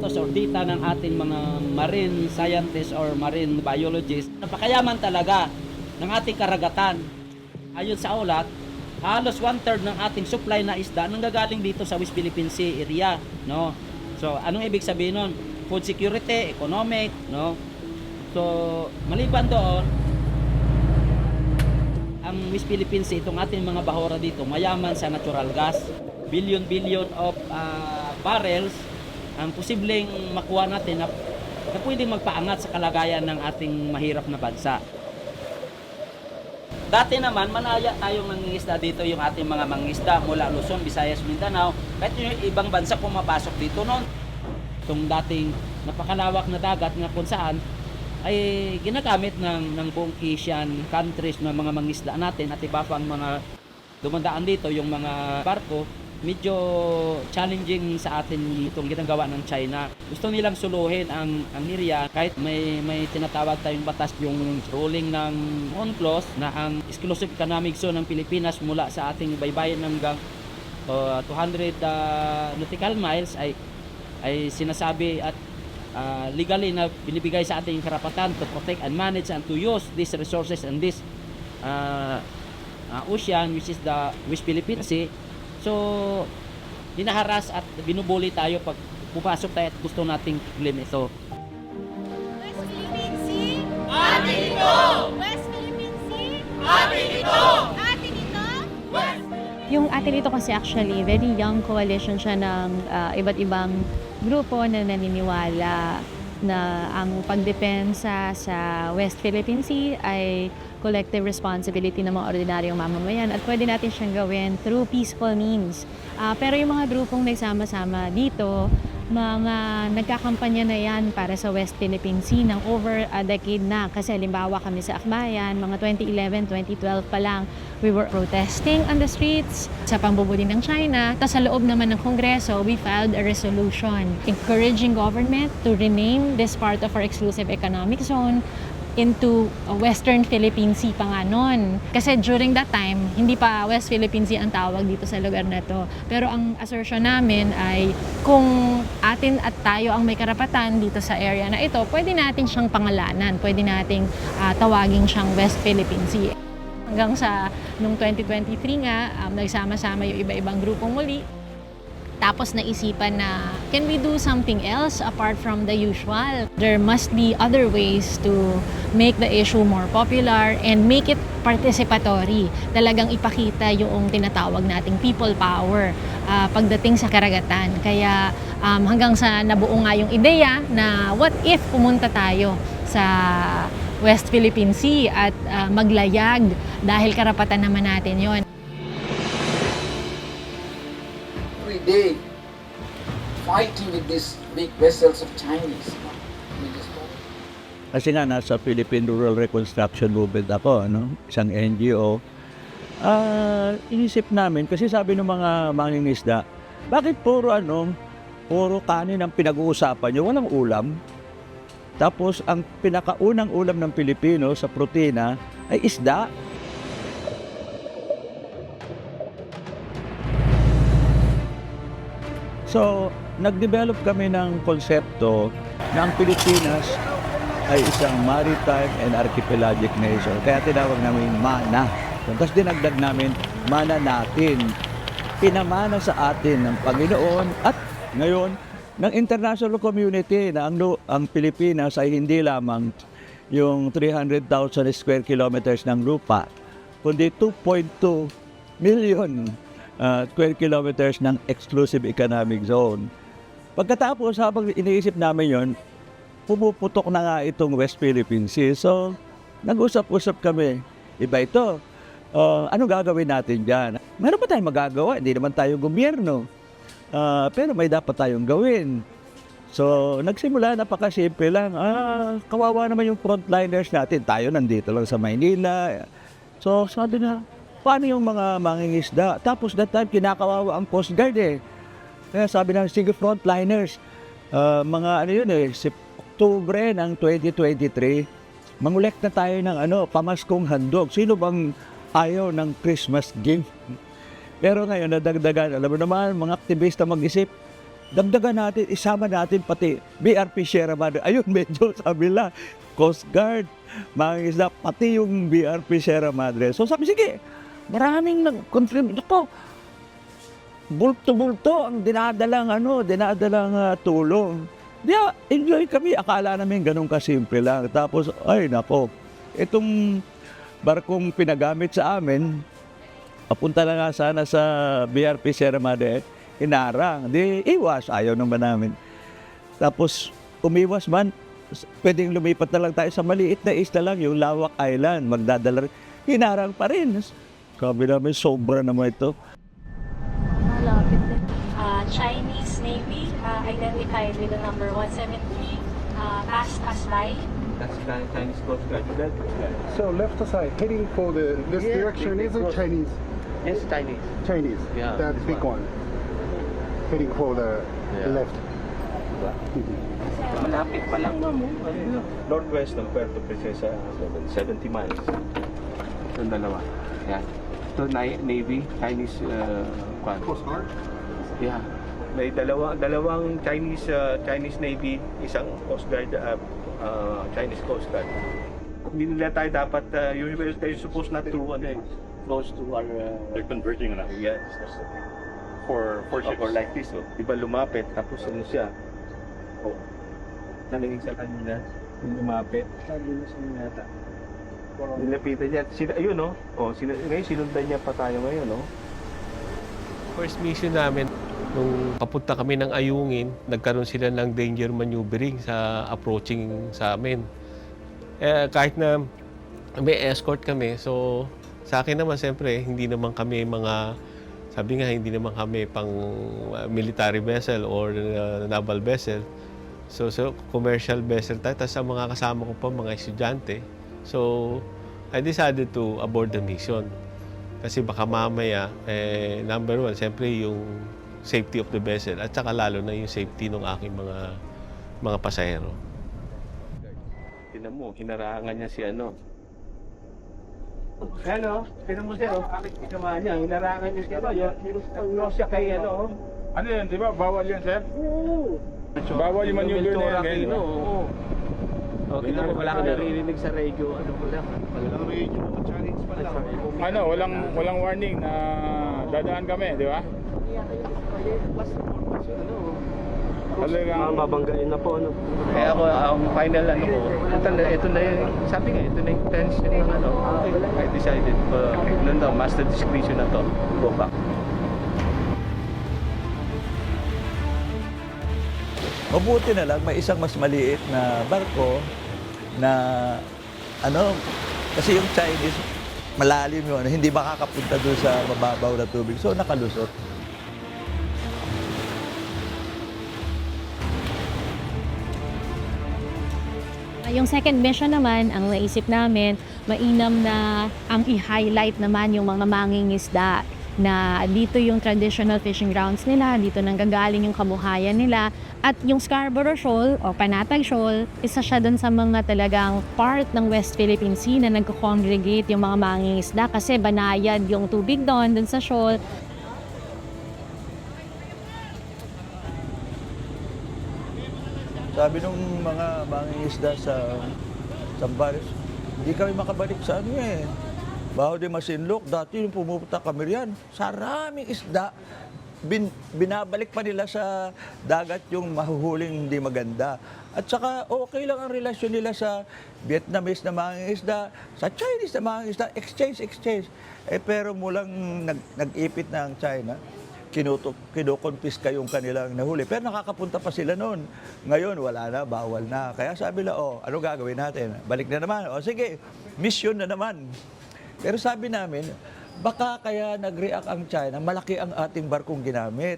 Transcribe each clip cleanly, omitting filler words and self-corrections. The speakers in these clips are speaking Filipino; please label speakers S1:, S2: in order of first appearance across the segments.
S1: datos or data ng ating mga marine scientists or marine biologists, napakayaman talaga ng ating karagatan. Ayon sa ulat, halos 1/3 ng ating supply na isda nanggagaling dito sa West Philippine Sea area, no? So, anong ibig sabihin nun? Food security, economic, no? So, maliban doon, ang West Philippine Sea, itong ating mga bahura dito, mayaman sa natural gas. Billion of barrels ang posibleng makuha natin na pwedeng magpaangat sa kalagayan ng ating mahirap na bansa. Dati naman, malaya tayong mangingisda dito, yung ating mga mangingisda mula Luzon, Visayas, Mindanao. Kahit yung ibang bansa pumapasok dito noon. Itong dating napakalawak na dagat na kung saan ay ginagamit ng buong Asian countries ng mga mangingisda natin at iba pang mga dumandaan dito, yung mga barko. Medyo challenging sa atin itong ginagawa ng China. Gusto nilang suluhin ang area kahit may tinatawag tayong batas, yung ruling ng UNCLOS na ang exclusive economic zone ng Pilipinas mula sa ating baybayin hanggang 200 nautical miles ay sinasabi at legally na binibigay sa ating karapatan to protect and manage and to use these resources and this ocean, which is the West Philippine Sea. So, hinaharas at binubuli tayo pag pupasok tayo at gusto nating claim ito.
S2: West Philippine Sea, atin ito! West Philippine Sea, atin ito! Atin ito! West
S3: Yung atin ito kasi actually, very young coalition siya ng iba't ibang grupo na naniniwala na ang pagdepensa sa West Philippine Sea ay collective responsibility ng mga ordinaryong mamamayan at pwede natin siyang gawin through peaceful means. Pero yung mga grupong nagsama-sama dito, mga nagkakampanya na yan para sa West Philippine Sea ng over a decade na. Kasi halimbawa kami sa Akbayan, mga 2011, 2012 pa lang, we were protesting on the streets sa pambubuli ng China. Tapos sa loob naman ng Kongreso, we filed a resolution encouraging government to rename this part of our exclusive economic zone into Western Philippine Sea pa nga nun. Kasi during that time, hindi pa West Philippine Sea ang tawag dito sa lugar na to. Pero ang assertion namin ay kung atin at tayo ang may karapatan dito sa area na ito, pwede natin siyang pangalanan, pwede nating tawagin siyang West Philippine Sea. Hanggang sa nung 2023 nga, nagsama-sama yung iba-ibang grupong muli. Tapos naisipan na, can we do something else apart from the usual? There must be other ways to make the issue more popular and make it participatory. Talagang ipakita yung tinatawag nating people power pagdating sa karagatan. Kaya hanggang sa nabuo nga yung ideya na what if pumunta tayo sa West Philippine Sea at maglayag dahil karapatan naman natin yon.
S4: Day fighting with these big vessels of Chinese.
S5: Kasi nga nasa Philippine Rural Reconstruction Movement ako, ano? Isang NGO. Inisip namin, kasi sabi ng mga mangingisda, bakit puro kanin ang pinag-uusapan nyo, walang ulam? Tapos ang pinakaunang ulam ng Pilipino sa protina ay isda. So, nag-develop kami ng konsepto na ang Pilipinas ay isang maritime and archipelagic nation. Kaya tinawag namin MANA. Tapos dinagdag namin, MANA natin. Pinamana sa atin ng Panginoon at ngayon ng international community na ang Pilipinas ay hindi lamang yung 300,000 square kilometers ng lupa, kundi 2.2 million square kilometers ng exclusive economic zone. Pagkatapos, habang iniisip namin yon, pumuputok na nga itong West Philippine Sea. So, nag-usap-usap kami. Iba ito. Ano gagawin natin dyan? Meron pa tayong magagawa. Hindi naman tayo gobyerno. Pero may dapat tayong gawin. So, nagsimula, napakasimple lang. Kawawa naman yung frontliners natin. Tayo nandito lang sa Maynila. So, sabi na, paano yung mga mangingisda? Tapos that time, kinakawawa ang Coast Guard eh. Kaya sabi na, sige frontliners, Oktubre ng 2023, mangulek na tayo ng pamaskong handog. Sino bang ayaw ng Christmas gift? Pero ngayon, nadagdagan, alam mo naman, mga aktivista mag-isip, dagdagan natin, isama natin pati BRP Sierra Madre. Ayun, medyo sabi nila, Coast Guard, mangingisda, pati yung BRP Sierra Madre. So sabi, sige, maraming nag-contribute. Ito, bulto-bulto ang dinadalang tulong. Diya, enjoy kami. Akala namin ganun kasimple lang. Tapos, ay nako, itong barkong pinagamit sa amin, papunta na nga sana sa BRP Sierra Madre, hinarang. Di, iwas, ayaw naman namin. Tapos, umiwas man, pwedeng lumipat na lang tayo sa maliit na isla lang, yung Lawak Island, magdadala rin. Hinarang pa rin. Sabi namin, sobra naman ito.
S3: Malapit din.
S6: Chinese Navy identified with the number 173 passed us by.
S7: That's Chinese Coast Guard.
S8: So left side, heading for this direction is it Chinese?
S7: Yes, Chinese.
S8: Chinese.
S7: Yeah,
S8: That
S7: this
S8: big one. Heading for the left.
S7: Malapit pa lang mo. Northwest ng Puerto Princesa, 70 miles. Yung dalawa. Yeah. Ito Navy, Chinese
S8: Coast Guard?
S7: Yeah. May dalawang Chinese Navy, isang Coast Guard, Chinese Coast Guard. Hindi nila tayo dapat, they're supposed not to close to our...
S9: They're converging na.
S7: Yes.
S9: For ships.
S7: Or like this, di ba lumapit, tapos ano siya? Oh. Nalingin sa kanila, yung lumapit. Sabi niya sa inyo yata. Nilapitan niya. Ayun, no? Oh, ngayon sinundan niya pa tayo ngayon, no?
S10: First mission namin, nung papunta kami ng Ayungin, nagkaroon sila ng danger maneuvering sa approaching sa amin. Kahit na may escort kami, so sa akin naman siyempre, hindi naman kami hindi naman kami pang military vessel or naval vessel. So commercial vessel tayo, tapos ang mga kasama ko pa mga estudyante. So I decided to abort the mission. Kasi baka mamaya, number one, siyempre yung safety of the vessel at saka lalo na yung safety ng aking mga pasahero.
S7: Tinan mo, hinarangan niya si ano. Ano? Tinan mo siya, bakit kasama niya? Hinarangan niya si ano. Yung siya kay ano.
S9: Ano yan, di ba? Bawal yan, sir?
S7: Oo.
S9: Bawal yung maneuver na yan, ganyan, di ba?
S7: Oo. Okay na, wala ka naririnig sa radio. Ano mo lang? Walang radio, challenge pa lang.
S9: Ano, walang warning na dadaan kami, di ba?
S7: Talagang babanggain na po, ano. Kaya ako, ang final ano ko, ito na yung, sabi nga, ito na yung tension ng ano. I decided, master discretion na to, go back.
S5: Mabuti na lang, may isang mas maliit na barko na kasi yung Chinese, malalim yun, hindi makakapunta doon sa mababaw na tubig. So, nakalusot.
S3: Yung second mission naman, ang naisip namin, mainam na ang i-highlight naman yung mga mangingisda na dito yung traditional fishing grounds nila, dito nanggagaling yung kabuhayan nila. At yung Scarborough Shoal o Panatag Shoal, isa siya dun sa mga talagang part ng West Philippine Sea na nagko-congregate yung mga mangingisda kasi banayad yung tubig dun sa shoal.
S5: Sabi nung mga mangingisda sa Zambales, hindi kami makabalik sa ano eh. Baho di Masinloc, dati yung pumupunta kami riyan, saraming isda. Binabalik pa nila sa dagat yung mahuhuling hindi maganda. At saka okay lang ang relasyon nila sa Vietnamese na mangingisda, sa Chinese na mangingisda, exchange. Pero mulang nag-ipit na ang China, kinukonfiska yung kanilang nahuli. Pero nakakapunta pa sila noon. Ngayon, wala na, bawal na. Kaya sabi nila, ano gagawin natin? Balik na naman. Sige, mission na naman. Pero sabi namin, baka kaya nag-react ang China, malaki ang ating barkong ginamit.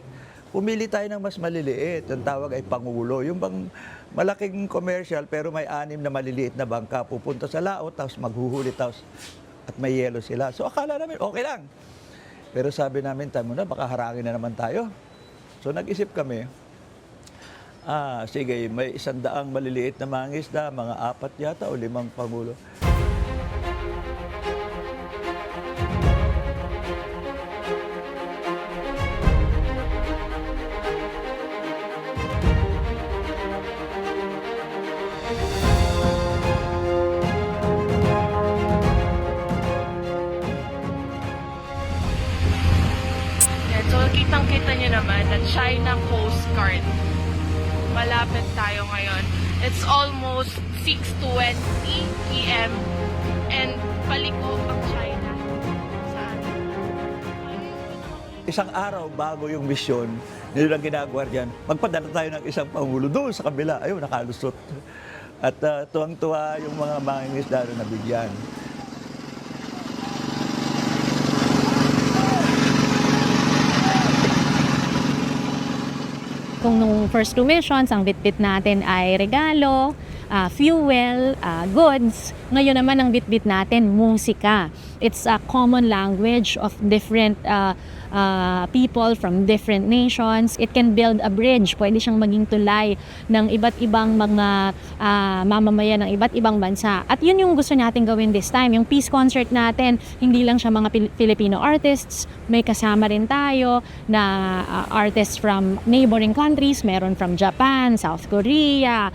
S5: Pumili tayo ng mas maliliit. Ang tawag ay Pangulo. Yung bang malaking commercial pero may 6 na maliliit na bangka pupunta sa laot, tapos maghuhuli, tapos at may yelo sila. So akala namin, okay lang. Pero sabi namin, tayo muna, baka harangin na naman tayo. So nag-isip kami, sige, may 100 maliliit na mangisda, mga 4 yata o 5 Pangulo.
S11: postcard. Malapit tayo ngayon. It's almost 6:20 p.m. and paliko ang China sa atin.
S5: Isang araw bago yung misyon, nilang ginagawa dyan, magpadala tayo ng isang pangulo doon sa kabila. Ayun, nakalusot. At tuwang-tuwa yung mga mangingisda na nabigyan.
S3: Kung nung first 2 missions, ang bitbit natin ay regalo, fuel, goods. Ngayon naman ang bitbit natin, musika. It's a common language of different people from different nations. It can build a bridge. Pwede siyang maging tulay ng iba't ibang mga mamamayan ng iba't ibang bansa. At yun yung gusto natin gawin this time. Yung peace concert natin, hindi lang siya mga Filipino artists. May kasama rin tayo na artists from neighboring countries. Meron from Japan, South Korea,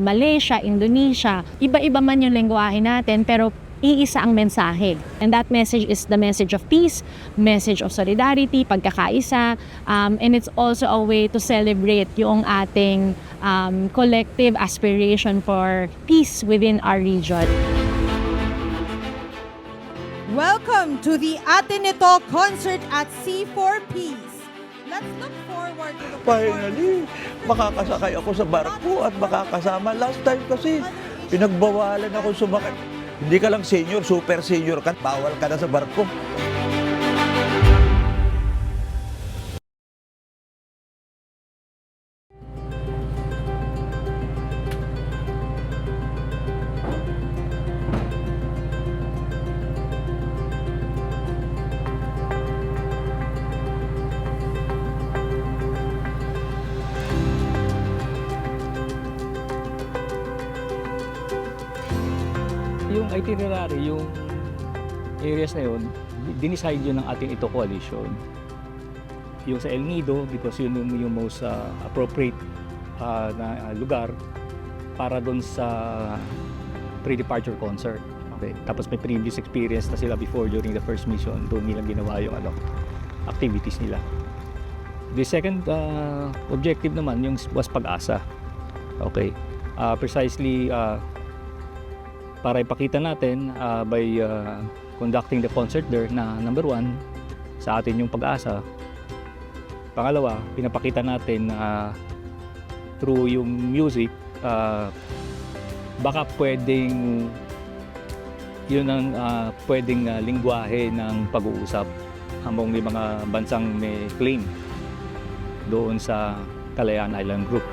S3: Malaysia, Indonesia. Iba-iba man yung lengguwahe natin, pero iisa ang mensahe. And that message is the message of peace, message of solidarity, pagkakaisa, and it's also a way to celebrate yung ating collective aspiration for peace within our region.
S12: Welcome to the Atenito concert at C4 Peace. Let's look forward to the
S5: Finally, makakasakay ako sa barko at makakasama. Last time kasi, pinagbawalan ako sumakay. Hindi ka lang senior, super senior ka, bawal ka na sa barko.
S13: Yung itinerary, yung areas na yun, dinicide yun ng ating ito coalition. Yung sa El Nido, because yun yung most appropriate na lugar para doon sa pre-departure concert. Okay. Tapos may previous experience na sila before during the first mission, doon nila ginawa yung activities nila. The second objective naman yung was Pag-asa. Okay. Precisely para ipakita natin by conducting the concert there na number 1 sa atin yung Pag-asa. Pangalawa, pinapakita natin through yung music baka pwedeng yun ang pwedeng lingwahe ng pag-uusap among may mga bansang may claim doon sa Kalayaan Island Group.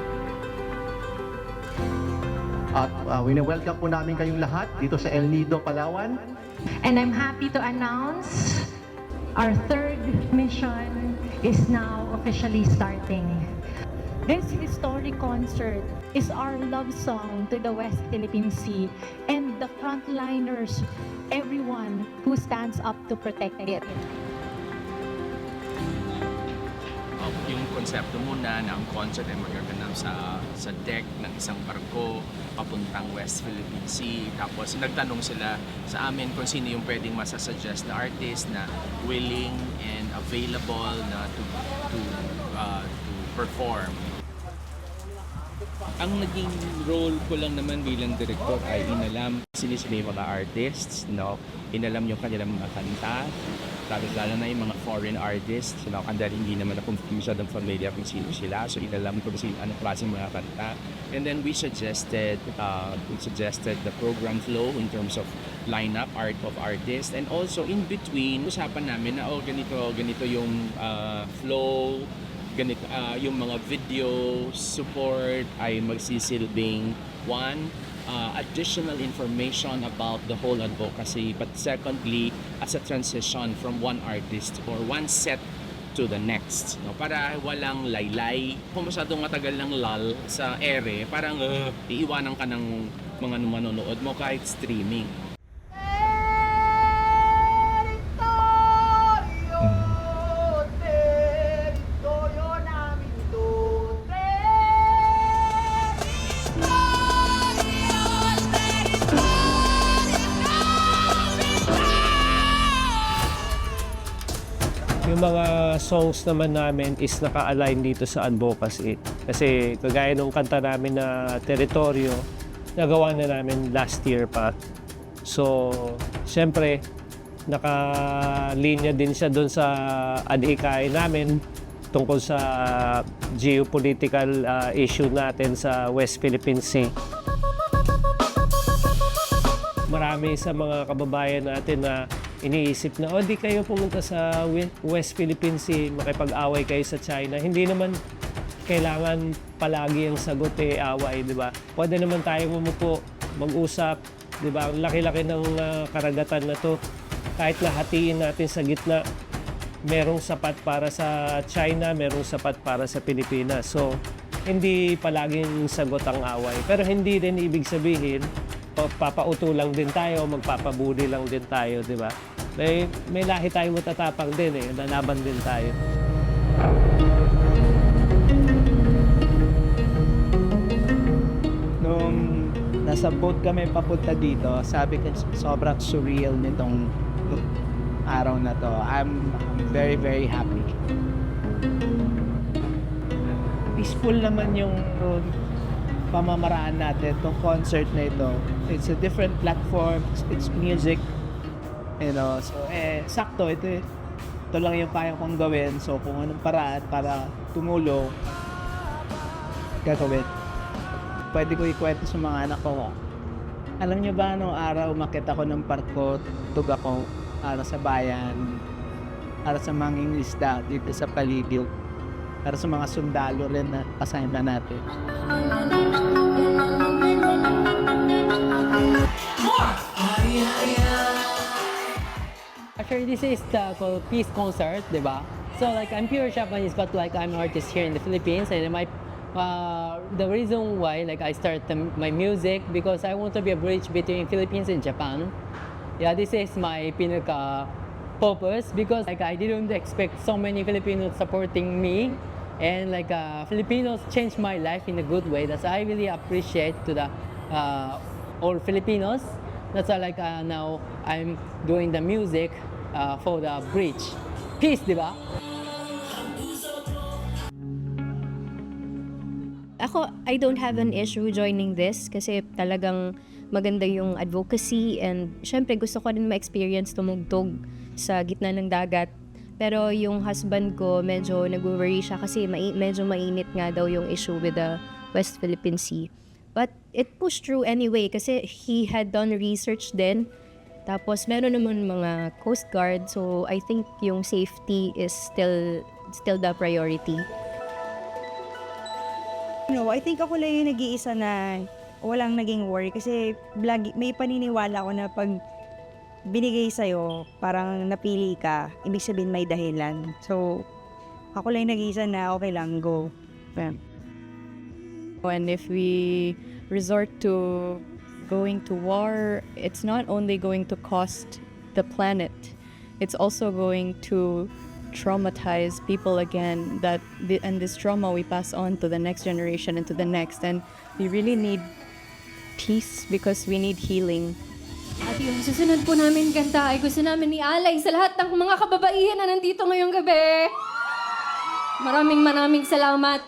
S14: At wini-welcome po namin kayong lahat dito sa El Nido, Palawan.
S6: And I'm happy to announce our third mission is now officially starting.
S3: This historic concert is our love song to the West Philippine Sea and the frontliners, everyone who stands up to protect it.
S15: Yung konsepto muna na ang concert ay magaganap sa deck ng isang barko papuntang West Philippine Sea. Tapos nagtanong sila sa amin kung sino yung pwedeng masasuggest na artist na willing and available na to perform.
S16: Ang naging role ko lang naman bilang direktor ay inalam sila yung mga artists, no? Inalam yung kanilang mga kanta, tapos lalo na yung mga foreign artists, no? And then hindi naman ako masyadong familiar kung sino sila, so inalam ko sila anong klaseng mga kanta. And then we suggested the program flow in terms of lineup, art of artists, and also in between, usapan namin na ganito yung flow, ganito yung mga video support ay magsisilbing additional information about the whole advocacy, but secondly as a transition from one artist or one set to the next, no? Para walang laylay. Kung masyadong matagal ng lull sa ere, parang iiwanan ka ng mga manonood mo kahit streaming.
S10: Yung mga songs naman namin is naka-align dito sa advocacy. Kasi kagaya nung kanta namin na Teritoryo, nagawa na namin last year pa. So, syempre, nakalinya din siya doon sa adhikain namin tungkol sa geopolitical issue natin sa West Philippine Sea. Marami sa mga kababayan natin na iniisip na, di kayo pumunta sa West Philippine Sea, makipag-away kayo sa China. Hindi naman kailangan palagi ang sagot away, di ba? Pwede naman tayo umupo, mag-usap, di ba? Ang laki-laki ng karagatan na to. Kahit lahatiin natin sa gitna, merong sapat para sa China, merong sapat para sa Pilipinas. So, hindi palaging sagot ang away. Pero hindi din ibig sabihin, papauto lang din tayo, magpapabuli lang din tayo, di ba? May lahi tayong matatapang din lalaban din tayo.
S17: Nung nasa boat kami papunta dito, sabi ko sobrang surreal nitong araw na to. I'm very, very happy. Peaceful naman yung pamamaraan natin, itong concert na ito. It's a different platform, it's music. So, sakto, ito lang yung kaya kong gawin. So, kung anong paraan para tumulong, gagawin. Pwede ko ikwento sa mga anak ko. Alam niyo ba, nung araw, umakyat ako ng parko, tug ako para sa bayan, para sa mga Inglisda dito sa paligid, para sa mga sundalo rin na kasama natin.
S18: Actually, this is called Peace Concert, diba? So like I'm pure Japanese, but like I'm an artist here in the Philippines, and the reason why like I started my music because I want to be a bridge between Philippines and Japan. Yeah, this is my pinaka purpose because like I didn't expect so many Filipinos supporting me, and like Filipinos changed my life in a good way. That's I really appreciate to the all Filipinos. That's why like now I'm doing the music for the bridge. Peace, di ba?
S3: Ako, I don't have an issue joining this kasi talagang maganda yung advocacy and syempre gusto ko rin ma-experience tumugtog sa gitna ng dagat. Pero yung husband ko medyo nag-worry siya kasi medyo mainit nga daw yung issue with the West Philippine Sea. But it pushed through anyway kasi he had done research din. Tapos meron naman mga Coast Guard, so I think yung safety is still the priority.
S19: I think ako lang yung nag-iisa na walang naging worry kasi may paniniwala ako na pag binigay sa'yo, parang napili ka, ibig sabihin may dahilan. So, ako lang yung nag-iisa na okay lang, go.
S20: And if we resort to going to war, it's not only going to cost the planet, it's also going to traumatize people again, and this trauma we pass on to the next generation and to the next, and we really need peace because we need healing.
S21: At yung susunod po namin kanta ay gusto namin ialay sa lahat ng mga kababaihan na nandito ngayong gabi. Maraming salamat.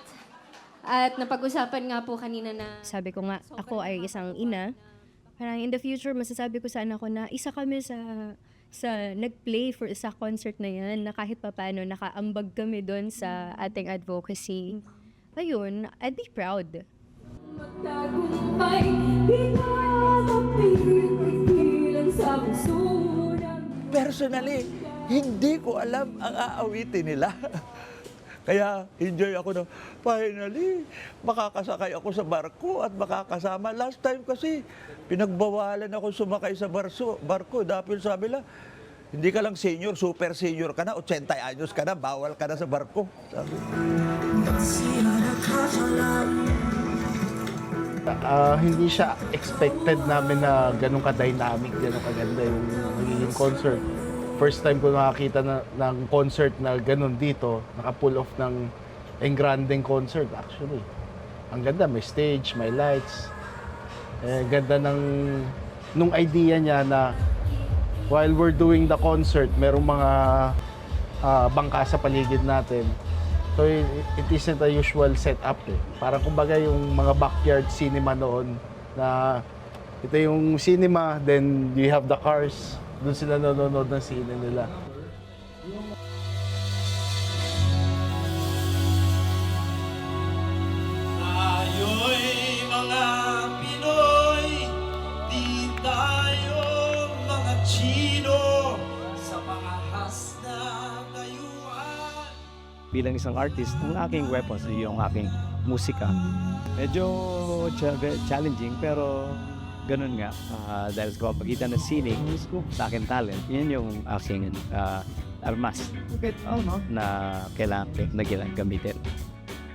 S21: At napag-usapan nga po kanina na...
S3: Sabi ko nga, ako ay isang ina. Parang in the future, masasabi ko sa anak ko na isa kami sa nag-play sa concert na yan, na kahit papaano nakaambag kami doon sa ating advocacy. Ayun, I'd be proud.
S5: Personally, hindi ko alam ang aawitin nila. Kaya enjoy ako na finally makakasakay ako sa barko at makakasama. Last time kasi pinagbawalan ako sumakay sa barko dahil sabi nila, hindi ka lang senior, super senior ka na, 80 anyos ka na, bawal ka na sa barko. Sabi.
S8: Hindi siya expected namin na ganun ka-dynamic, ganun kaganda yung magiging concert. First time ko nakakita ng concert na ganun dito, naka-pull off ng engrandeng concert actually. Ang ganda, may stage, may lights. Ganda nung idea niya na while we're doing the concert, merong mga bangka sa paligid natin. So it isn't a usual setup eh. Parang kumbaga yung mga backyard cinema noon na ito yung cinema, then you have the cars, doon sila nanonood ng sine nila.
S1: Tayo'y mga Pinoy, di tayo mga Chino sa mga hasna dayuhan.
S13: Bilang isang artist, ang aking weapons ay yung aking musika. Medyo challenging pero ganun nga. Dahil sa kapagitan ng sining, sa akin talent, yun yung aking armas na kailangan gamitin.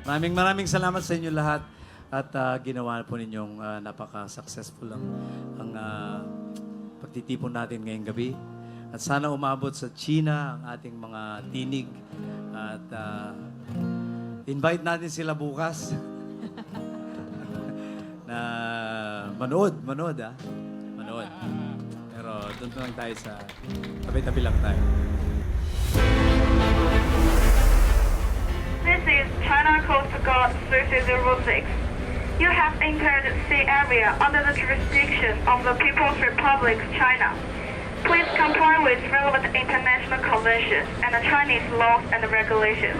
S1: Maraming salamat sa inyo lahat at ginawa po ninyong napaka-successful ang pagtitipon natin ngayong gabi. At sana umabot sa China ang ating mga tinig at invite natin sila bukas na manood. Pero doon lang tayo sa tabi-tabi lang tayo.
S11: This is China Coast Guard 3006. You have entered sea area under the jurisdiction of the People's Republic of China. Please comply with relevant international conventions and the Chinese laws and regulations.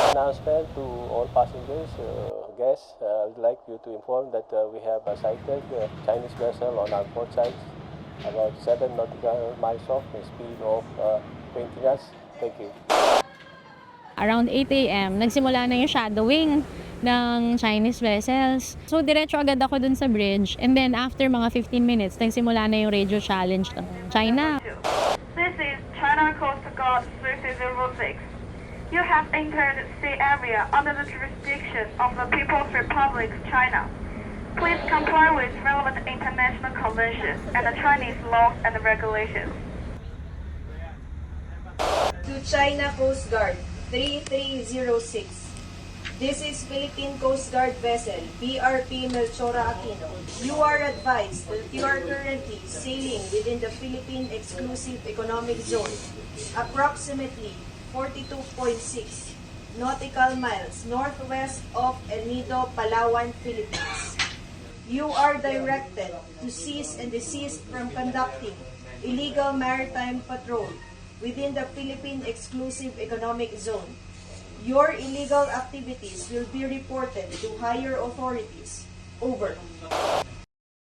S10: Announcement to all passengers, guests. I would like you to inform that we have sighted Chinese vessel on our port sides, about 7 nautical miles off, a speed of 20 knots. Thank you.
S3: Around 8 a.m., nagsimula na yung shadowing ng Chinese vessels. So, diretso agad ako dun sa bridge. And then, after mga 15 minutes, nagsimula na yung radio challenge ng China.
S11: This is China Coast Guard 3006. You have entered sea area under the jurisdiction of the People's Republic of China. Please comply with relevant international conventions and the Chinese laws and regulations.
S22: To China Coast Guard 3306. This is Philippine Coast Guard vessel BRP Melchora Aquino. You are advised that you are currently sailing within the Philippine Exclusive Economic Zone, approximately 42.6 nautical miles northwest of El Nido, Palawan, Philippines. You are directed to cease and desist from conducting illegal maritime patrol within the Philippine Exclusive Economic Zone. Your illegal activities will be reported to higher authorities. Over.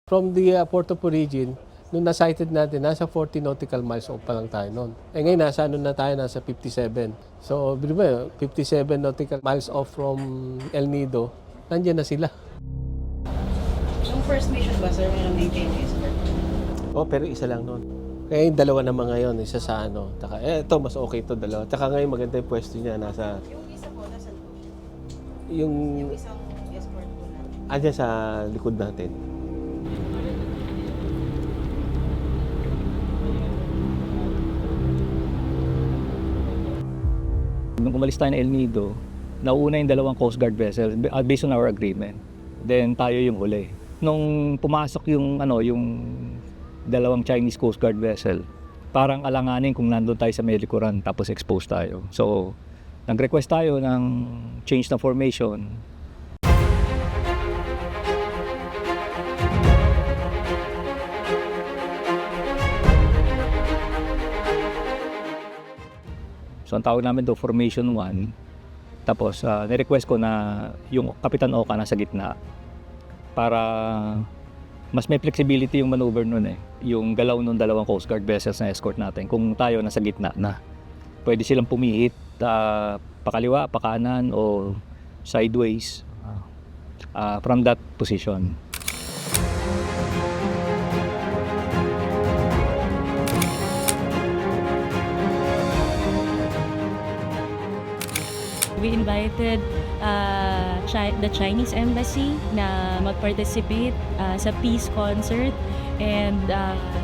S10: From the Port of Origin, nung na-sighted natin, nasa 40 nautical miles off pa lang tayo noon. Eh ngayon, nasa nasa 57. So, bilhin mo, 57 nautical miles off from El Nido, nandiyan na sila.
S19: Yung first mission ba, sir, may na-maintain yung escort?
S10: Oh, pero isa lang noon. Kaya yung dalawa naman ngayon, isa sa Taka, ito, mas okay ito, dalawa. Tsaka ngayon, maganda yung pwesto niya, nasa...
S19: Yung isa po, nasa
S10: Yung
S19: isang escort po na.
S10: andyan sa likod natin.
S13: Nung umalis tayo ng El Nido, nauna yung dalawang Coast Guard vessel based on our agreement. Then tayo yung huli. Nung pumasok yung dalawang Chinese Coast Guard vessel, parang alanganin kung nandun tayo sa may likuran tapos exposed tayo. So, nag-request tayo ng change na formation. So, ang tawag namin do Formation 1. Tapos, nirequest ko na yung Kapitan Oka nasa gitna para mas may flexibility yung maneuver nun eh. Yung galaw ng dalawang Coast Guard vessels na escort natin. Kung tayo nasa gitna na, pwede silang pumihit pakaliwa, pakanan o sideways from that position.
S3: We invited the Chinese Embassy na mag-participate sa peace concert and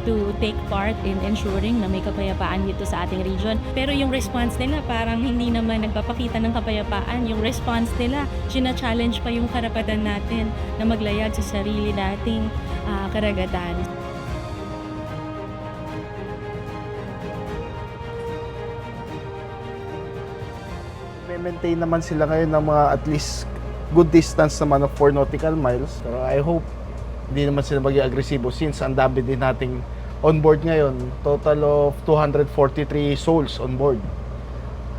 S3: to take part in ensuring na may kapayapaan dito sa ating region. Pero yung response nila parang hindi naman nagpapakita ng kapayapaan. Yung response nila, sina-challenge pa yung karapatan natin na maglayag sa sarili nating karagatan.
S8: Maintain naman sila ngayon ng mga at least good distance naman of 4 nautical miles. Pero I hope hindi naman sila maging agresibo since ang dami din nating on board ngayon. Total of 243 souls on board.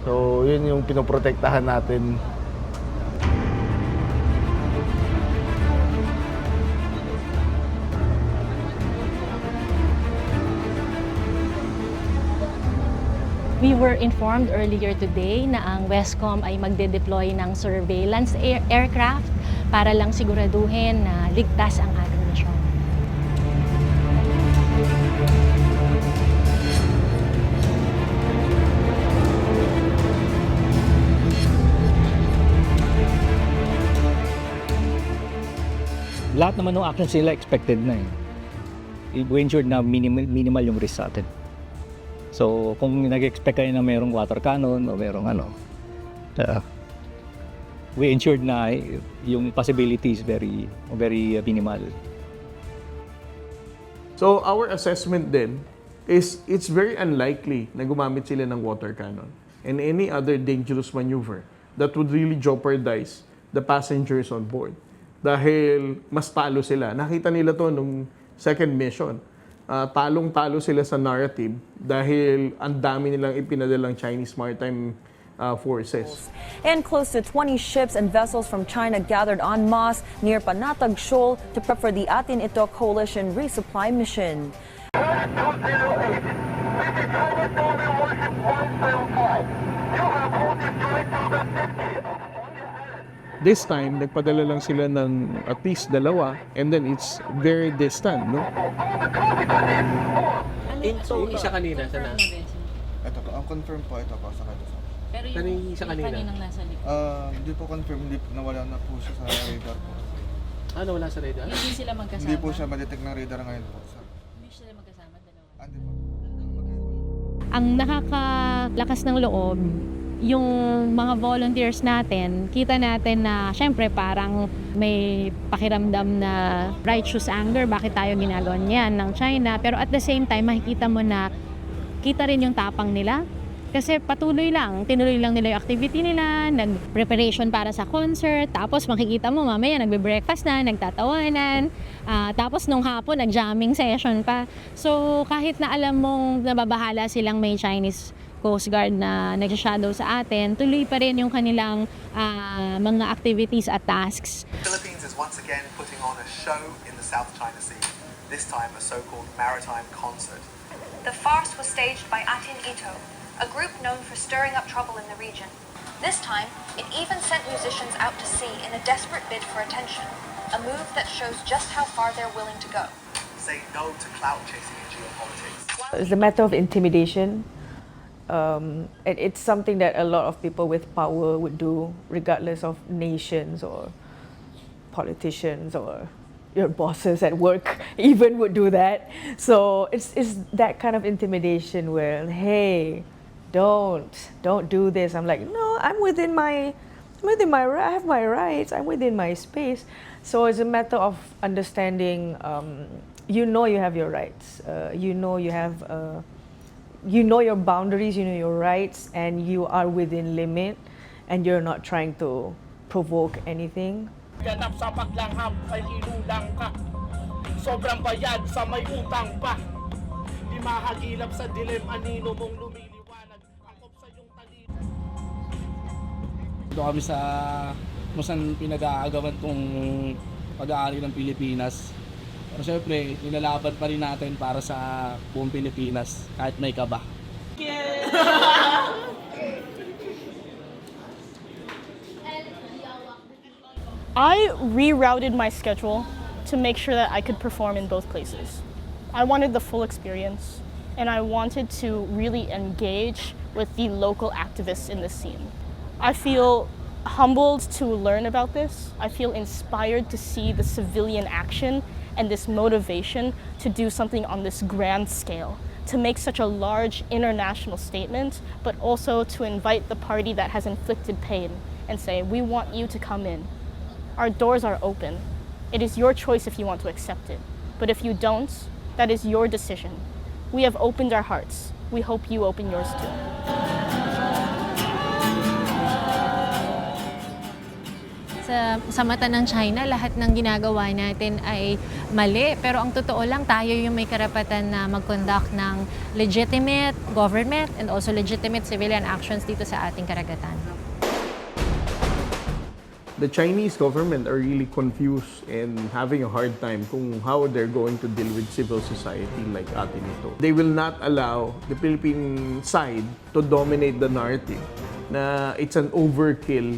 S8: So yun yung pinoprotektahan natin.
S3: We were informed earlier today na ang Westcom ay magde-deploy ng surveillance aircraft para lang siguraduhin na ligtas ang ating misyon.
S13: Lahat naman ng actions nila expected na eh. We ensured na minimal yung risk sa atin. So, kung nag-expect kayo na mayroong water cannon o mayroong we ensured na yung possibility is very minimal.
S7: So, our assessment then is it's very unlikely na gumamit sila ng water cannon and any other dangerous maneuver that would really jeopardize the passengers on board. Dahil mas talo sila. Nakita nila to nung second mission. Talong-talo sila sa narrative dahil ang dami nilang ipinadalang Chinese maritime forces.
S2: And close to 20 ships and vessels from China gathered en masse near Panatag Shoal to prep for the Atin Ito Coalition resupply mission.
S7: This time, nagpadala lang sila ng at least 2 and then it's very distant, no?
S10: So, isa kanina, sana?
S4: Ito po, ang confirm po, ito po, sa kanila.
S21: Pero
S10: yung
S21: isa kaninang nasa likod.
S4: Hindi po confirm, nawala na po siya sa radar po.
S10: Nawala sa radar?
S21: Hindi sila magkasama?
S4: Hindi po siya ma-detect ng radar ngayon po.
S21: Hindi sila magkasama, dalawa?
S4: Hindi po.
S3: Ang nakakalakas ng loob, yung mga volunteers natin, kita natin na syempre parang may pakiramdam na righteous anger, bakit tayo ginagawa niyan ng China, pero at the same time makikita mo na kita rin yung tapang nila kasi tinuloy lang nila yung activity nila, nag-preparation para sa concert, tapos makikita mo mamaya nagbe-breakfast na, nagtatawanan, tapos nung hapon nag-jamming session pa. So kahit na alam mong nababahala silang may Chinese Coast Guard na nagsha-shadow sa atin, tuloy pa rin yung kanilang mga activities at tasks.
S23: The Philippines is once again putting on a show in the South China Sea, this time a so-called maritime concert.
S24: The farce was staged by Atin Ito, a group known for stirring up trouble in the region. This time, it even sent musicians out to sea in a desperate bid for attention, a move that shows just how far they're willing to go.
S23: Say no to clout chasing in geopolitics.
S2: It's a matter of intimidation. It's something that a lot of people with power would do, regardless of nations or politicians or your bosses at work even would do that. So it's that kind of intimidation where, hey, don't do this. I'm like, no, I'm within my I have my rights. I'm within my space. So it's a matter of understanding. You know you have your rights. You know you have. You know your boundaries, you know your rights, and you are within limit, and you're not trying to provoke anything.
S25: Ganap sa paglanghap kay ilulang ka. Sobrang bayad sa may utang pa. Di mahagilap sa dilim anino mong lumiliwanag. Angkop sa iyong talino.
S26: Dito kami sa kung saan pinag-aagawan tong pag-aari ng Pilipinas.
S6: Pero syempre, nilalaban pa rin natin para sa buong Pilipinas kahit may kaba.
S9: I rerouted my schedule to make sure that I could perform in both places. I wanted the full experience, and I wanted to really engage with the local activists in the scene. I feel humbled to learn about this. I feel inspired to see the civilian action and this motivation to do something on this grand scale, to make such a large international statement, but also to invite the party that has inflicted pain and say, we want you to come in. Our doors are open. It is your choice if you want to accept it. But if you don't, that is your decision. We have opened our hearts. We hope you open yours too.
S3: Sa mata ng China, lahat ng ginagawa natin ay mali. Pero ang totoo lang, tayo yung may karapatan na mag-conduct ng legitimate government and also legitimate civilian actions dito sa ating karagatan.
S12: The Chinese government are really confused and having a hard time kung how they're going to deal with civil society like atin ito. They will not allow the Philippine side to dominate the narrative na it's an overkill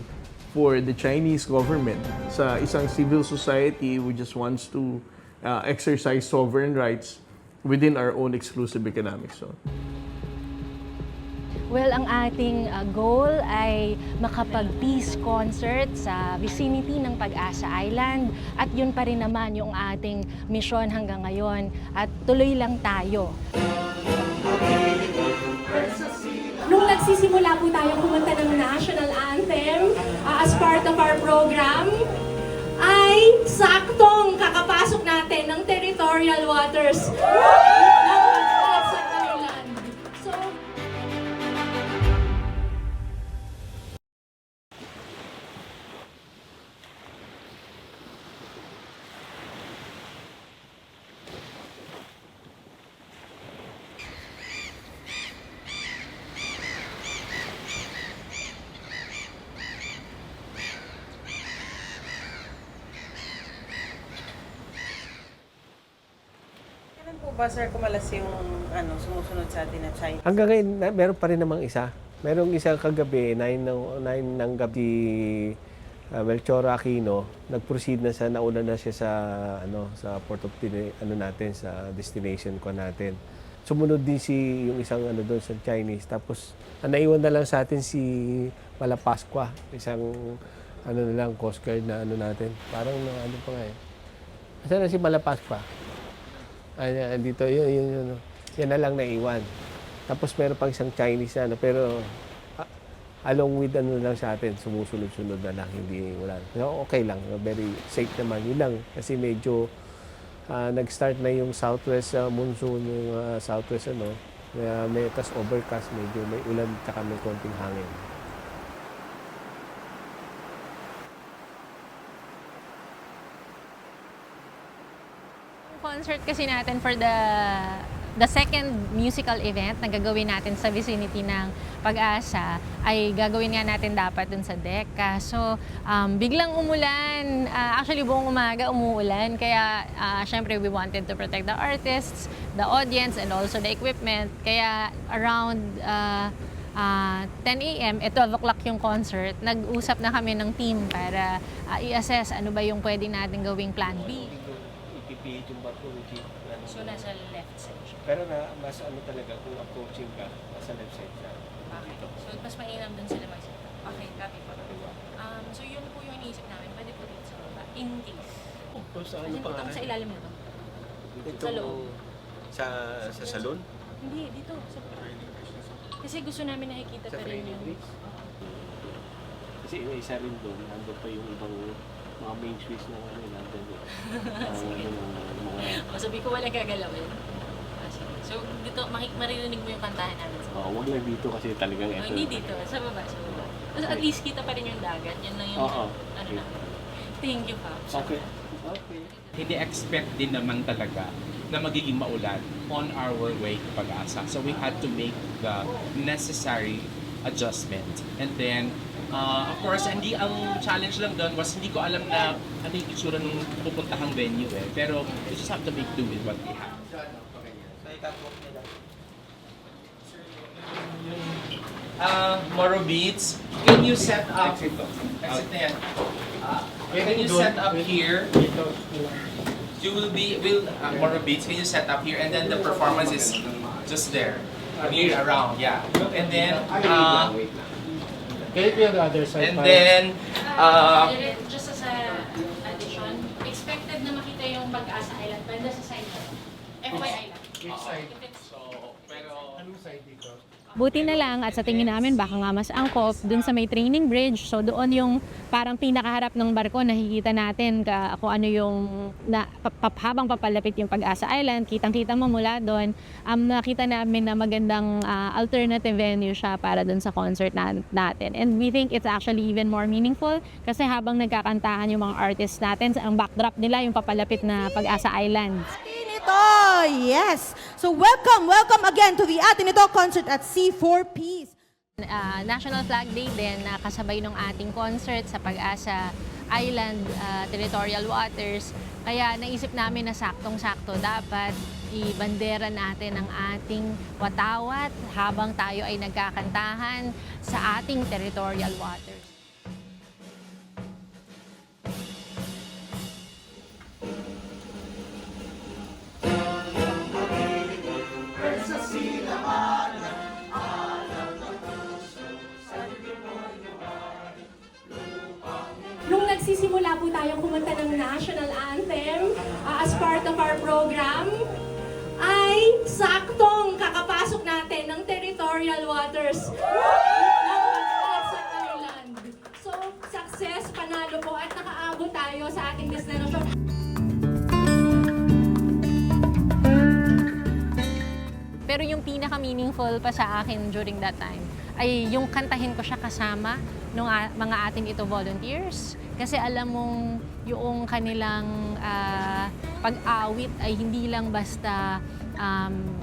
S12: for the Chinese government sa isang civil society who just wants to exercise sovereign rights within our own exclusive economic zone.
S3: Well, ang ating goal ay makapag-peace concert sa vicinity ng Pag-asa Island at yun pa rin naman yung ating misyon hanggang ngayon at tuloy lang tayo.
S21: Nung nagsisimula po tayo kumanta ng national anthem as part of our program, ay saktong kakapasok natin ng territorial waters ng Pag-asa Island. So,
S14: po ba, sir, kumalas yung sumusunod sa atin na China?
S10: Hanggang ngayon, meron pa rin namang isa. Merong isa kagabi, 9 ng gabi, Melchor Aquino, nag-proceed na nauna na siya sa port of natin, sa destination ko natin. Sumunod din yung isang doon sa Chinese. Tapos, naiwan na lang sa atin si Malapascua, isang na lang, Coast Guard na natin. Parang pa nga eh. Asan na si Malapascua? Dito, yun na lang naiwan. Tapos meron pang isang Chinese pero along with lang sa atin, sumusunod-sunod na lang, hindi wala. So, okay lang, very safe naman. Yun lang, kasi medyo nag-start na yung southwest monsoon, yung southwest may tas overcast, medyo may ulan, tsaka may konting hangin.
S3: Concert kasi natin for the second musical event na gagawin natin sa vicinity ng Pag-asa ay gagawin nga natin dapat dun sa deck. So, biglang umulan. Actually, buong umaga umuulan. Kaya, syempre, we wanted to protect the artists, the audience, and also the equipment. Kaya, around 10 a.m., 12 o'clock yung concert, nag-usap na kami ng team para i-assess ano ba yung pwede natin gawing plan B.
S10: Ipipihit yung barko,
S3: So, nasa left side siya.
S10: Pero mas talaga, kung approaching ka, nasa left side siya.
S3: Okay. So, mas mainam dun sila mag-set. Okay, copy po. So, yun po yung iniisip namin. Pwede po dito sa baba. In case.
S10: Sa ano pa nga?
S3: Sa ilalim nito.
S10: Dito,
S3: sa loob.
S10: Sa salon?
S3: Hindi, dito. Sa baba. Kasi gusto namin nakikita pa rin yung...
S10: Kasi isa rin doon, nandun pa yung ibang mga main switch na nandun doon.
S3: Sige. Sabi ko walang gagalawin. So, dito, maririnig mo yung kantahan namin.
S10: Oo, wag lang dito kasi talagang ito.
S3: Hindi dito, sa baba. So, at least kita pa rin yung dagat. Yun lang yung namin. Thank you, Pops.
S10: Okay.
S16: Hindi expect din naman talaga na magiging maulan on our way to Pag-asa. So we had to make the necessary adjustment. And then, Of course, hindi ang challenge lang doon was hindi ko alam na ano yung itsura ng pupuntahang venue eh. Pero we just have to make do with what we have. Moro Beats, can you set up? Exit na yan. Can you set up here? You will be, Moro Beats, can you set up here? And then the performance is just there. Near around, yeah. And then,
S5: Can it be on the other side?
S16: and then,
S21: Just as a addition, expected na makita yung Pag-asa Island banda sa side ko. FYI lang.
S5: Which side?
S21: If it's
S5: Anong side dito?
S3: Buti na lang at sa tingin namin baka nga mas angkop dun sa may training bridge. So doon yung parang pinakaharap ng barko, nakikita natin kung ano yung habang papalapit yung Pag-asa Island, kitang-kita mo mula doon. Nakita namin na magandang alternative venue siya para dun sa concert natin. And we think it's actually even more meaningful kasi habang nagkakantahan yung mga artists natin, ang backdrop nila yung papalapit na Pag-asa Island.
S15: Oh, yes. So welcome again to the Atinito concert at C4Ps.
S3: National Flag Day din na kasabay ng ating concert sa Pag-asa Island Territorial Waters. Kaya naisip namin na saktong-sakto dapat ibandera natin ang ating watawat habang tayo ay nagkakantahan sa ating territorial waters.
S21: Nung nagsisimula po tayong kumanta ng national anthem as part of our program, ay saktong kakapasok natin ng territorial waters ng Pag-asa Island. So, success, panalo po at nakaabot tayo sa ating destination.
S3: Pero yung pinaka-meaningful pa sa akin during that time ay yung kantahin ko siya kasama ng mga ating ito volunteers. Kasi alam mong yung kanilang pag-awit ay hindi lang basta,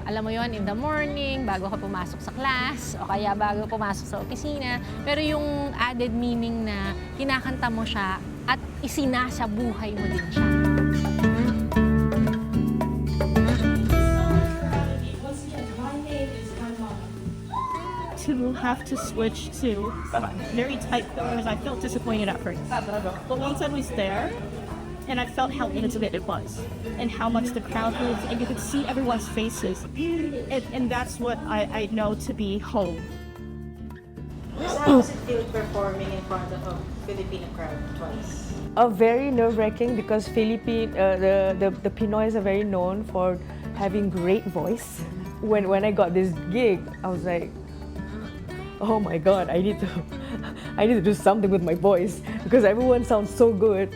S3: alam mo yon in the morning, bago ka pumasok sa class, o kaya bago pumasok sa opisina. Pero yung added meaning na kinakanta mo siya at isinasabuhay mo din siya.
S9: To have to switch to very tight corners, I felt disappointed at first. But once I was there, and I felt how intimate it was, and how much the crowd moved, and you could see everyone's faces, and that's what I know to be home.
S14: How does it feel performing in front of a Filipino crowd twice?
S2: Very nerve-wracking because the Pinoys are very known for having great voice. When I got this gig, I was like, oh my God, I need to do something with my voice because everyone sounds so good.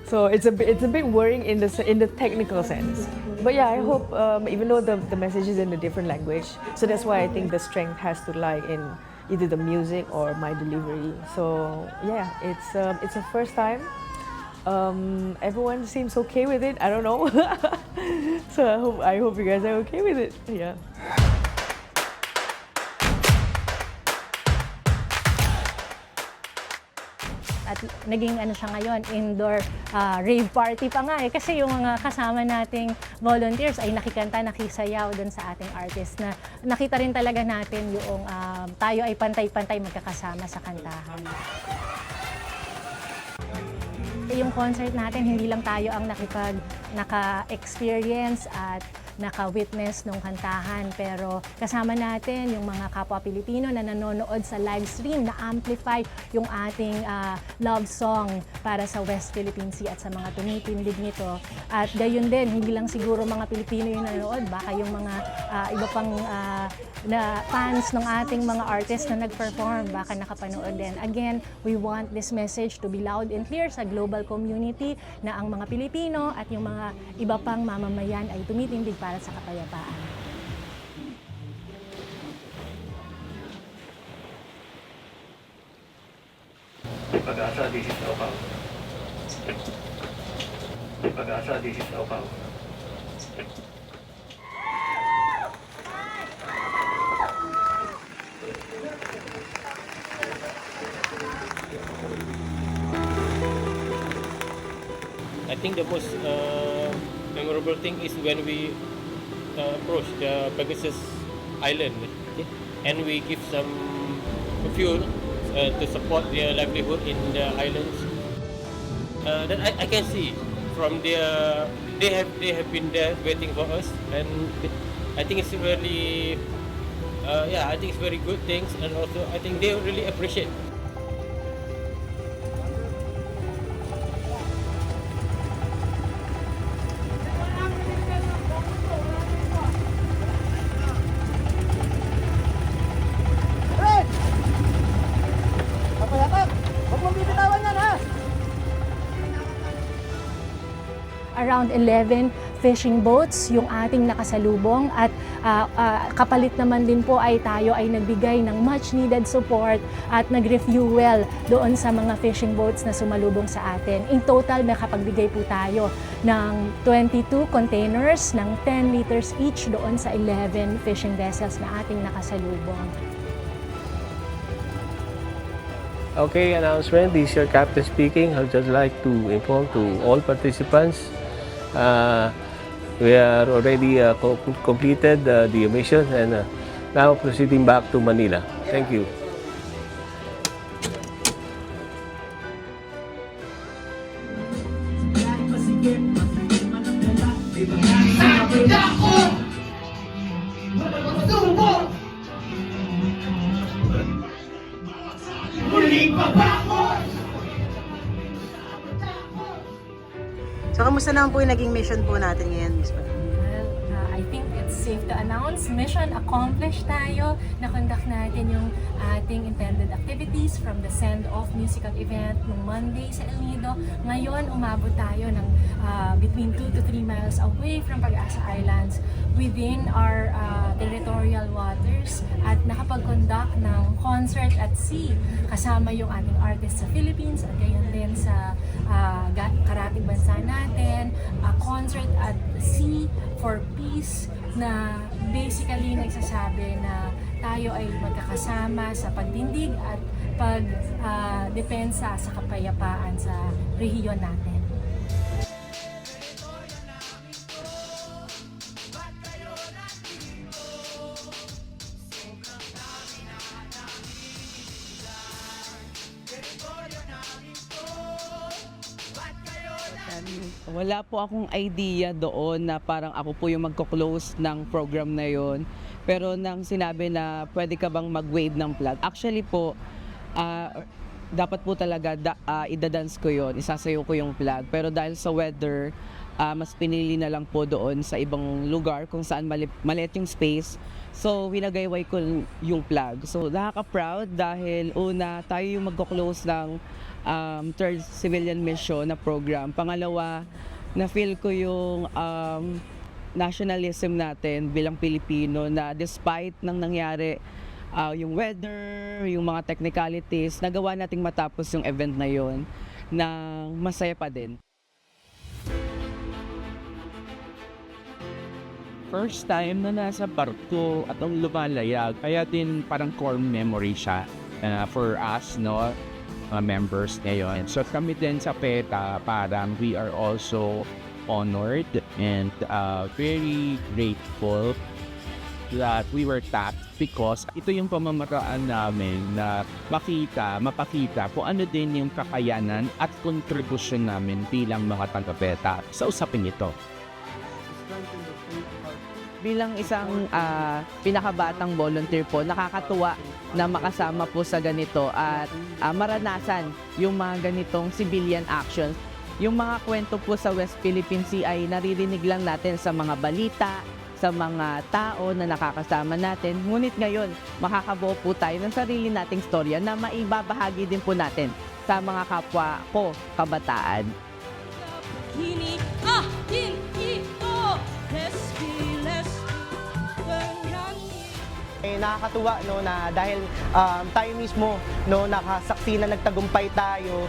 S2: So it's a bit worrying in the technical sense. But yeah, I hope even though the message is in a different language, so that's why I think the strength has to lie in either the music or my delivery. So yeah, it's a first time. Everyone seems okay with it. I don't know. So I hope you guys are okay with it. Yeah.
S3: At naging ano siya ngayon, indoor rave party pa nga eh. Kasi yung mga kasama nating volunteers ay nakikanta, nakisayaw dun sa ating artist na nakita rin talaga natin yung tayo ay pantay-pantay magkakasama sa kantahan. Yung concert natin, hindi lang tayo ang naka-experience at naka-witness nung kantahan, pero kasama natin yung mga kapwa Pilipino na nanonood sa live stream na amplify yung ating love song para sa West Philippine Sea at sa mga tumitindig nito. At gayon din, hindi lang siguro mga Pilipino yung nanonood, baka yung mga iba pang na fans ng ating mga artists na nag-perform, baka nakapanood din. Again, we want this message to be loud and clear sa global community na ang mga Pilipino at yung mga iba pang mamamayan ay tumitindig para sa kapayapaan.
S5: Pag-asa, this is Opal. Pag-asa, this is Opal.
S10: think the most memorable thing is when we approach the Pegasus Island, and we give some fuel to support their livelihood in the islands. That I can see from their they have been there waiting for us, and I think it's really I think it's very good things, and also I think they really appreciate.
S21: Around 11 fishing boats yung ating nakasalubong at kapalit naman din po ay tayo ay nagbigay ng much needed support at nag-refuel doon sa mga fishing boats na sumalubong sa atin. In total, nakapagbigay po tayo ng 22 containers ng 10 liters each doon sa 11 fishing vessels na ating nakasalubong.
S10: Okay, announcement. This is your captain speaking. I would just like to inform to all participants. We are already completed the mission and now proceeding back to Manila. Thank you.
S14: So, kamusta naman po yung naging mission po natin ngayon, Miss Pam?
S21: Well, I think it's safe to announce, mission accomplished tayo. Na-conduct natin yung ating intended activities from the send-off musical event nung Monday sa El Nido. Ngayon, umabot tayo ng between 2 to 3 miles away from Pag-asa Islands within our territorial waters at nakapag-conduct ng concert at sea kasama yung ating artists sa Philippines at gayon din sa karating bansa natin, a concert at sea for peace na basically nagsasabi na tayo ay magkakasama sa pagtindig at pagdepensa sa kapayapaan sa rehiyon natin.
S1: Wala po akong idea doon na parang ako po yung magko-close ng program na yon. Pero nang sinabi na pwede ka bang mag-wave ng flag, actually po, dapat po talaga idadance ko yon, isasayaw ko yung flag. Pero dahil sa weather, mas pinili na lang po doon sa ibang lugar kung saan maliit yung space. So, winagayway ko yung flag. So, nakaka-proud dahil una, tayo yung magko-close ng third civilian mission na program. Pangalawa, na-feel ko yung nationalism natin bilang Pilipino na despite ng nangyari yung weather, yung mga technicalities, nagawa nating matapos yung event na yon na masaya pa din.
S16: First time na nasa barko at ang lumalayag, kaya din parang core memory siya for us, no? Members ngayon. So kami din sa PETA, parang we are also honored and very grateful that we were tapped because ito yung pamamaraan namin na mapakita kung ano din yung kakayanan at kontribusyon namin bilang mga taga-PETA sa usapin ito.
S1: Bilang isang pinakabatang volunteer po, nakakatuwa na makasama po sa ganito at maranasan yung mga ganitong civilian actions. Yung mga kwento po sa West Philippine Sea ay naririnig lang natin sa mga balita, sa mga tao na nakakasama natin. Ngunit ngayon, makakabuo po tayo ng sarili nating storya na maibabahagi din po natin sa mga kapwa ko kabataan.
S11: Nakakatuwa no na dahil tayo mismo no nakasaksi na nagtagumpay tayo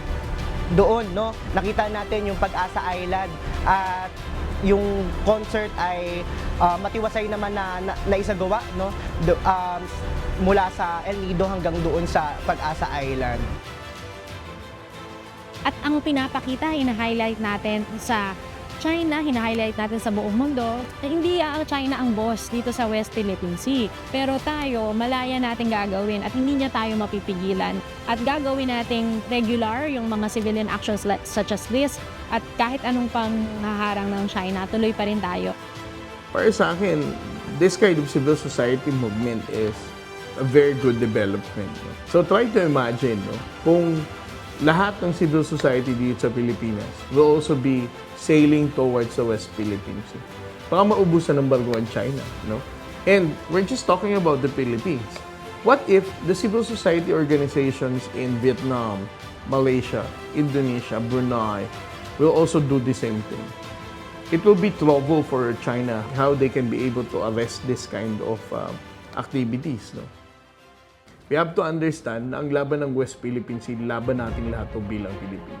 S11: doon no, nakita natin yung Pag-asa Island at yung concert ay matiwasay naman na naisagawa no mula sa El Nido hanggang doon sa Pag-asa Island.
S3: At ang pinapakita, hina-highlight natin sa China, hina-highlight natin sa buong mundo, hindi ang China ang boss dito sa West Philippine Sea. Pero tayo, malaya natin gagawin at hindi niya tayo mapipigilan. At gagawin nating regular yung mga civilian actions such as this, at kahit anong pang haharang ng China, tuloy pa rin tayo.
S12: Para sa akin, this kind of civil society movement is a very good development. No? So try to imagine, no? Kung lahat ng civil society dito sa Pilipinas will also be sailing towards the West Philippine Sea. Baka maubusan ng barko ang China, no? And we're just talking about the Philippines. What if the civil society organizations in Vietnam, Malaysia, Indonesia, Brunei will also do the same thing? It will be trouble for China how they can be able to arrest this kind of activities, no? We have to understand na ang laban ng West Philippine Sea, laban natin lahat to bilang Pilipino.